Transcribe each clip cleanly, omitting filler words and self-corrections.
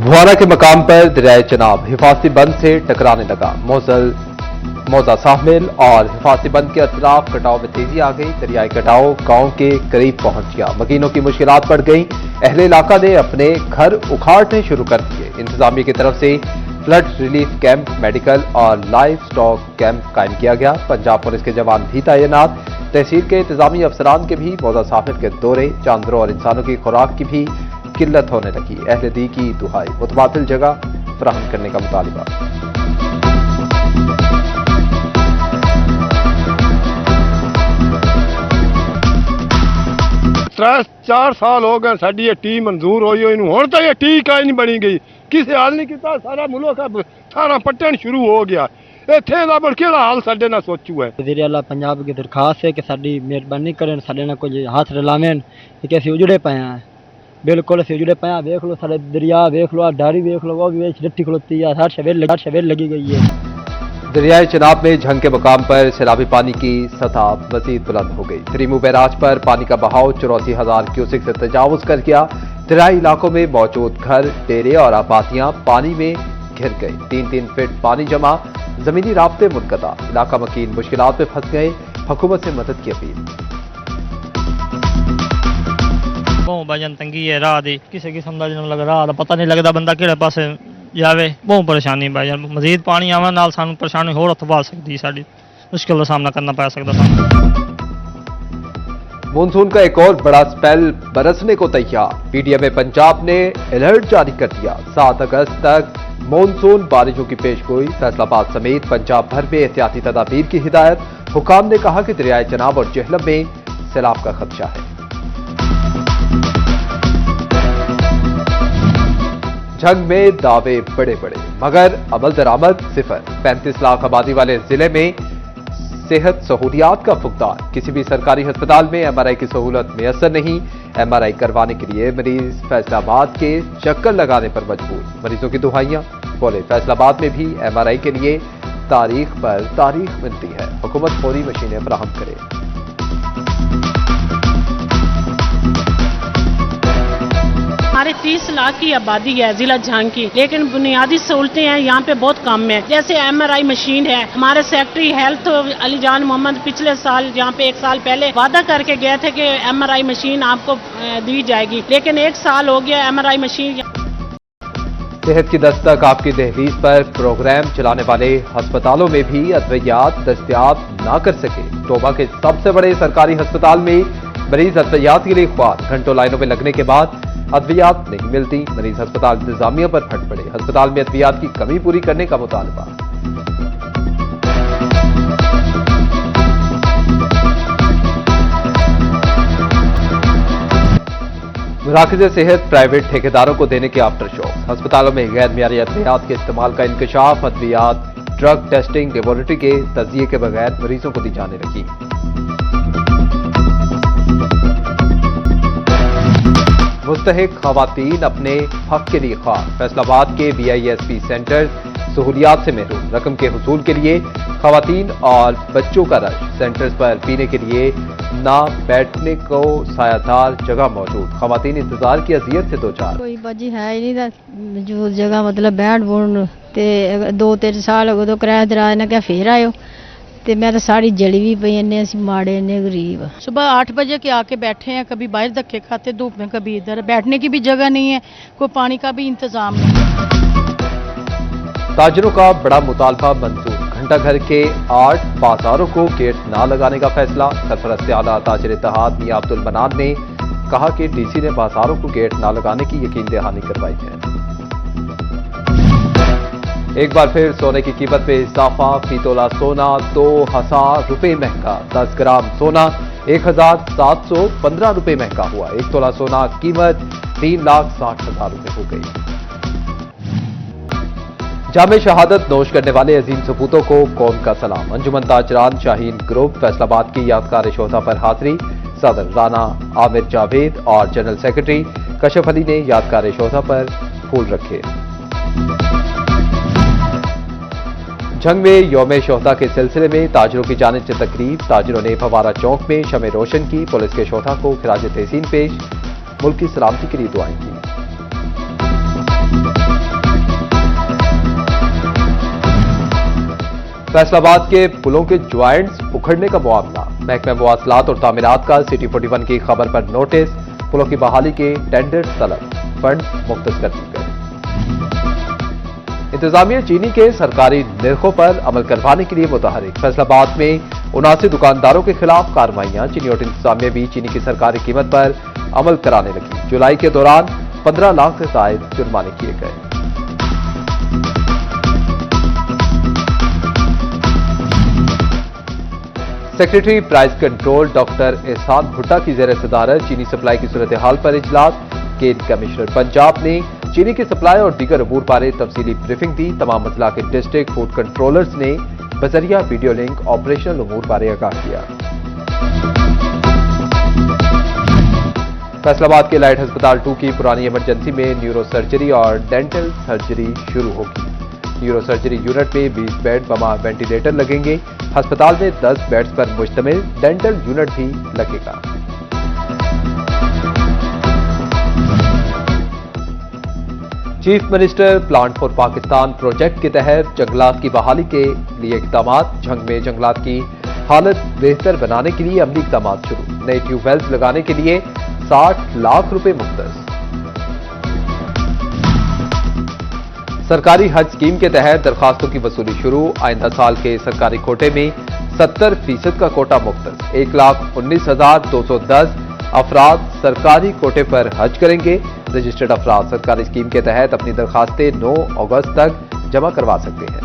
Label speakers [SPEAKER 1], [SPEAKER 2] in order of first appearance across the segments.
[SPEAKER 1] भुआना के मकाम पर दरियाए चनाब हिफाजती बंद से टकराने लगा। मौजा साहमिल और हिफाजती बंद के अतराफ कटाव में तेजी आ गई। दरियाई कटाव गांव के करीब पहुंच गया। मकीनों की मुश्किलात बढ़ गई। अहले इलाका ने अपने घर उखाड़ने शुरू कर दिए। इंतजामिया की तरफ से फ्लड रिलीफ कैंप, मेडिकल और लाइव स्टॉक कैंप कायम किया गया। पंजाब पुलिस के जवान भी तैनात। तहसील के इंतजामी अफसरान के भी मौजा साहमिल के दौरे, जानवरों और इंसानों की खुराक की भी किल्लत होने लगी। अहले दी की दुहाई, मुतबादिल जगह फराहम करने का मुतालिबा।
[SPEAKER 2] 4 साल हो गए साड़ी ये टी मंजूर हुई हुण तक ये टी का नहीं बनी गई। किसी हाल नहीं किया। सारा मुल्क सारा पट्टन शुरू हो गया। इत्थे दा बड़ केड़ा हाल साडे नाल सोचू है।
[SPEAKER 3] वज़ीर आला पंजाब की दरखास्त है कि साडी मेहरबानी करें, साडे नाल कुछ हाथ रलावें कि असीं उजड़े पे हैं। बिल्कुल असीं उजड़े पे हैं। देख लो सारे दरिया, देख लो डारी, देख लो वो भी रट्टी खलोती है। हर शवेर लगी गई है।
[SPEAKER 1] दरियाए चनाब में झंग के मकाम पर सैलाबी पानी की सतह मजीद बुलंद हो गई। त्रिमू बैराज पर पानी का बहाव 84,000 क्यूसेक से तजावुज कर गया। दरियाई इलाकों में मौजूद घर, डेरे और आबादियां पानी में घिर गई। 3-3 फीट पानी जमा, जमीनी राब्ते मुनक़ता। इलाका मकीन मुश्किलात में फंस गए। हुकूमत से मदद की अपील।
[SPEAKER 4] बहुत भाईजान तंगी है राह दी, किसी किस्म का लग राह दा पता नहीं लगता बंदा किहड़े पासे जावे। बहुत परेशानी भाईजान, मजीद पानी आवे नाल सानू परेशानी होर अथवाल सकती, साडी मुश्किल का सामना करना पै सकता सानू।
[SPEAKER 1] मानसून का एक और बड़ा स्पेल बरसने को तैयार। पीडीएम पंजाब ने अलर्ट जारी कर दिया। 7 अगस्त तक मानसून बारिशों की पेशगोई। फैसलाबाद समेत पंजाब भर में एहतियाती तदाबीर की हिदायत। हुकाम ने कहा कि दरियाए चनाब और जेहलम में सैलाब का खदशा है। झंग में दावे बड़े बड़े मगर अमल दरामद सिफर। 35 लाख आबादी वाले जिले में सेहत सहूलियात का फुकदान। किसी भी सरकारी अस्पताल में एमआरआई की सहूलत मैसर नहीं। एमआरआई करवाने के लिए मरीज फैसलाबाद के चक्कर लगाने पर मजबूर। मरीजों की दुहाइयां बोले फैसलाबाद में भी एमआरआई के लिए तारीख पर तारीख मिलती है। हुकूमत फौरी मशीनें फराहम करे।
[SPEAKER 5] हमारे 30 लाख की आबादी है जिला झंग की, लेकिन बुनियादी सहूलतें हैं यहाँ पे बहुत कम है। जैसे एमआरआई मशीन है। हमारे सेक्रेटरी हेल्थ अलीजान मोहम्मद पिछले साल यहाँ पे 1 साल पहले वादा करके गए थे कि एमआरआई मशीन आपको दी जाएगी, लेकिन 1 साल हो गया एमआरआई मशीन।
[SPEAKER 1] सेहत की दस्तक आपकी दहलीज पर प्रोग्राम चलाने वाले अस्पतालों में भी अद्वियात दस्तयाब ना कर सके। टोबा के सबसे बड़े सरकारी अस्पताल में मरीज अद्वियात के लिए ख्वार। घंटों लाइनों में लगने के बाद अद्वियात नहीं मिलती। मरीज अस्पताल इंतजामिया पर फट पड़े। अस्पताल में अद्वियात की कमी पूरी करने का मुतालबा। मुराकिज़े सेहत प्राइवेट ठेकेदारों को देने के आफ्टर शॉक। अस्पतालों में गैर मियारी अद्वियात के इस्तेमाल का इंकशाफ। अद्वियात ड्रग टेस्टिंग लेबोरेटरी के तजिए के बगैर मरीजों को दी जाने लगी। मुस्तहिक खवातीन अपने हक के लिए ख्वार। फैसलाबाद के BISP सेंटर सहूलियात से महरूम। रकम के हुसूल के लिए खवातीन और बच्चों का रश। सेंटर्स पर पीने के लिए ना बैठने को सायादार जगह मौजूद। खवातीन इंतजार की अजियत से दो चार।
[SPEAKER 6] कोई बाजी है ही नहीं जो जगह मतलब बैठ बुन ते 2-3 साल हो गए तो किराया दराज ने क्या फिर आयो ते मैं तो सारी जली भी पई। इन्ने असीं माड़े, इन्ने गरीब।
[SPEAKER 7] सुबह 8 बजे के आके बैठे हैं, कभी बाहर धक्के खाते धूप में, कभी इधर। बैठने की भी जगह नहीं है, कोई पानी का भी इंतजाम नहीं।
[SPEAKER 1] ताजिरों का बड़ा मुतालबा मंजूर। घंटा घर के 8 बाजारों को गेट ना लगाने का फैसला। सरपरस्त आला ताजिर इत्तेहाद मियां अब्दुल मनान ने कहा कि DC ने बाजारों को गेट ना लगाने की यकीन दहानी करवाई है। एक बार फिर सोने की कीमत में इजाफा। फी तोला सोना 2000 रुपये महंगा। 10 ग्राम सोना 1715 रुपये महंगा हुआ। 1 तोला सोना कीमत 3,60,000 रुपये हो गई। जामे शहादत नोश करने वाले अजीम सपूतों को कौम का सलाम। अंजुमन ताजरान शाहीन ग्रुप फैसलाबाद की यादगार शोधा पर हाजिरी। सदर राना आमिर जावेद और जनरल सेक्रेटरी कशफ अली ने यादगार शोधा पर फूल रखे। झंग में यौम शोहदा के सिलसिले में ताजिरों की जानिब से तकरीब। ताजिरों ने फवारा चौक में शमे रोशन की। पुलिस के शोहदा को खिराज तहसीन पेश। मुल्क की सलामती के लिए दुआएं की। फैसलाबाद के पुलों के ज्वाइंट्स उखड़ने का मामला, महकमा मवासलात और तामीरात का सिटी 41 की खबर पर नोटिस, पुलों की बहाली के टेंडर तलब, फंड मुख्तस कर दिए गए। इंतजामिया चीनी के सरकारी निर्खों पर अमल करवाने के लिए मुतहरिक, फैसलाबाद में 79 दुकानदारों के खिलाफ कार्रवाइयां, चीनी और इंतजामिया भी चीनी की सरकारी कीमत पर अमल कराने लगी। जुलाई के दौरान 15 लाख से जायद जुर्माने किए गए। सेक्रेटरी प्राइस कंट्रोल डॉक्टर एहसान भुट्टा की जेर सदारत चीनी सप्लाई की सूरत हाल पर इजलास, केन कमिश्नर पंजाब ने चीनी की सप्लाई और दीगर अमूर बारे तफसीली ब्रीफिंग दी। तमाम अजला के डिस्ट्रिक्ट फूड कंट्रोलर्स ने बजरिया वीडियो लिंक ऑपरेशनल अमूर बारे आगाह किया। फैसलाबाद के लाइट अस्पताल 2 की पुरानी इमरजेंसी में न्यूरो सर्जरी और डेंटल सर्जरी शुरू होगी। न्यूरो सर्जरी यूनिट में 20 बेड बमा वेंटिलेटर लगेंगे। अस्पताल में 10 बेड्स पर मुश्तमिल डेंटल यूनिट भी लगेगा। Chief minister plant for Pakistan project के तहत जंगलात की बहाली के लिए इकदाम, झंग में जंगलात की हालत बेहतर बनाने के लिए अमली इकदाम शुरू, नए ट्यूबवेल्स लगाने के लिए 60 लाख रुपए मुख्तस। सरकारी हज स्कीम के तहत दरखास्तों की वसूली शुरू, आइंदा साल के सरकारी कोटे में 70% का कोटा मुख्तस। 1,19,210 अफराद सरकारी कोटे पर हज करेंगे। रजिस्टर्ड अफराद सरकारी स्कीम के तहत अपनी दरखास्तें 9 अगस्त तक जमा करवा सकते हैं।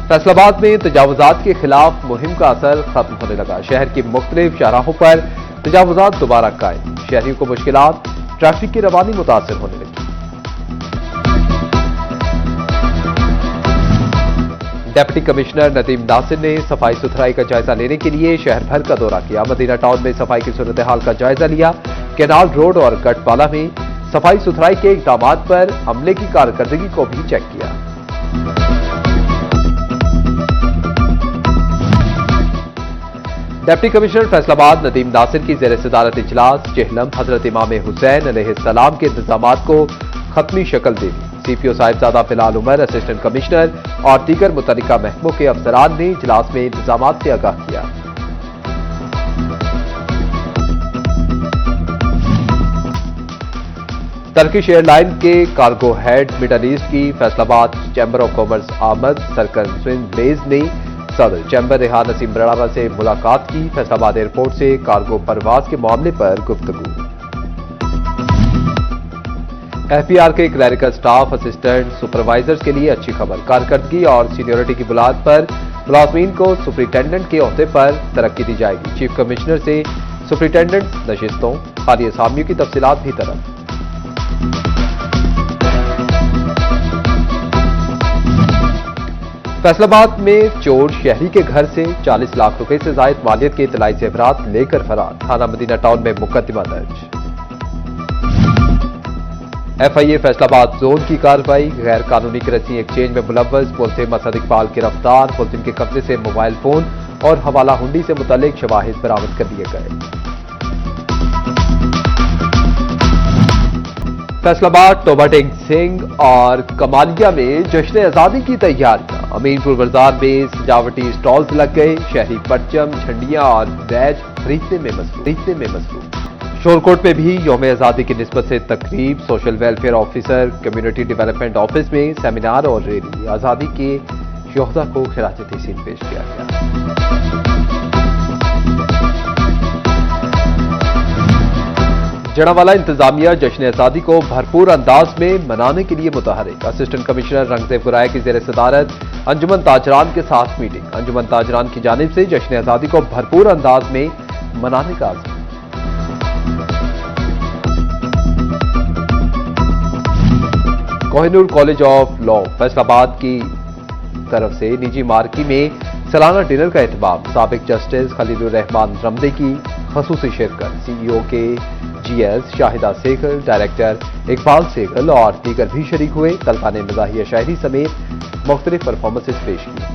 [SPEAKER 1] फैसलाबाद में तजावुजात के खिलाफ मुहिम का असर खत्म होने लगा। शहर की मुख्तलिफ शाहराहों पर तजावुजात दोबारा कायम, शहरियों को मुश्किलात, ट्रैफिक की रवानी मुतासर होने लगी। डिप्टी कमिश्नर नदीम नासिर ने सफाई सुथराई का जायजा लेने के लिए शहर भर का दौरा किया। मदीना टाउन में सफाई की सूरत हाल का जायजा लिया। केनाल रोड और गटपाला में सफाई सुथराई के इकदाम पर अमले की कारकर्दगी को भी चेक किया। डिप्टी कमिश्नर फैसलाबाद नदीम नासिर की जेर सदारत इजलास, जेहलम हजरत इमाम हुसैन अलैहिस्सलाम के इंतजामात को खत्मी शक्ल दे दी। सीपीओ साहिबजादा फिलहाल उमर, असिस्टेंट कमिश्नर और दीगर मुतल्लिका महकमों के अफसरान ने इजलास में इंतजामात से आगाह किया। टर्किश एयरलाइन के कार्गो हेड मिडल ईस्ट की फैसलाबाद चैंबर ऑफ कॉमर्स आमद सरकन स्विन बेज ने सदर चैंबर रेहान नसीम बराड़ा से मुलाकात की। फैसलाबाद एयरपोर्ट से कार्गो परवाज के मामले पर गुफ्तगू। एफपीआर के क्लरिकल स्टाफ असिस्टेंट सुपरवाइजर्स के लिए अच्छी खबर, कारकर्दगी और सीनियरिटी की बुनियाद पर मुलाजमीन को सुपरिटेंडेंट के ओहदे पर तरक्की दी जाएगी। चीफ कमिश्नर से सुपरिटेंडेंट नशिस्तों, खाली असामियों की तफसीलात भी तलब। फैसलाबाद में चोर शहरी के घर से 40 लाख रुपए से जायद मालियत के इतलाई जेवरात लेकर फरार, थाना मदीना टाउन में मुकदमा दर्ज। एफआईए फैसलाबाद जोन की कार्रवाई, गैर कानूनी करेंसी एक्सचेंज में मुलव्वस मुल्जिम असद इकबाल गिरफ्तार, मुल्जिम के कब्जे से मोबाइल फोन और हवाला हुंडी से मुतल्लिक शवाहिद बरामद कर लिए गए। फैसलाबाद टोबाटेंग सिंह और कमालिया में जश्न आजादी की तैयारियां, अमीनपुर बाजार में सजावटी स्टॉल्स लग गए। शहरी परचम, झंडियां और बैज खरीदने में मसरूफ। शोरकोट में भी यौम आजादी की निस्बत से तकरीब, social welfare officer, community development office में सेमिनार और रैली। आजादी के योद्धा को खिराज तहसीन पेश किया गया। जड़ावाला इंतजामिया जश्न आजादी को भरपूर अंदाज में मनाने के लिए मुतहरिक, असिस्टेंट कमिश्नर रंगजेब गुराया की जेर सदारत अंजुमन ताजरान के साथ मीटिंग। अंजुमन ताजरान की जानिब से जश्न आजादी को भरपूर अंदाज में मनाने का आज़म। Kohinoor college of law Faisalabad की तरफ से निजी मार्की में सालाना डिनर का एहतमाम, साबिक जस्टिस खलीलुर रहमान रमदे की खसूसी शिरकत, सीईओ के जीएस शाहिदा सेगल, डायरेक्टर इकबाल सेगल और दीगर भी शरीक हुए। तलबा ने मज़ाहिया शायरी समेत मुख्तलिफ परफॉर्मेंसेज पेश की।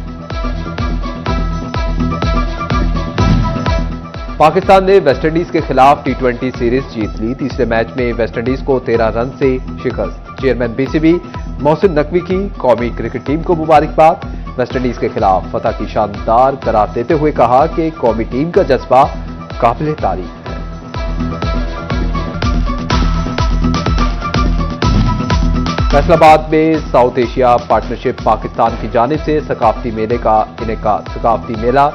[SPEAKER 1] पाकिस्तान ने वेस्टइंडीज के खिलाफ टी20 सीरीज जीत ली। तीसरे मैच में वेस्टइंडीज को 13 रन से शिकस्त। चेयरमैन बीसीबी मोहसिन नकवी की कौमी क्रिकेट टीम को मुबारकबाद। वेस्टइंडीज के खिलाफ फतह की शानदार करार देते हुए कहा कि कौमी टीम का जज्बा काबिल तारीफ है। फैसलाबाद में साउथ एशिया पार्टनरशिप पाकिस्तान की जानिब से सकाफती मेले का इनेकाद। सकाफती मेला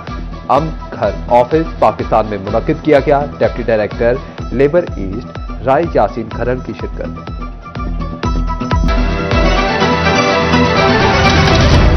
[SPEAKER 1] घर ऑफिस पाकिस्तान में मुनक्किद किया गया। डिप्टी डायरेक्टर लेबर ईस्ट राय यासीन खरन की शिरकत।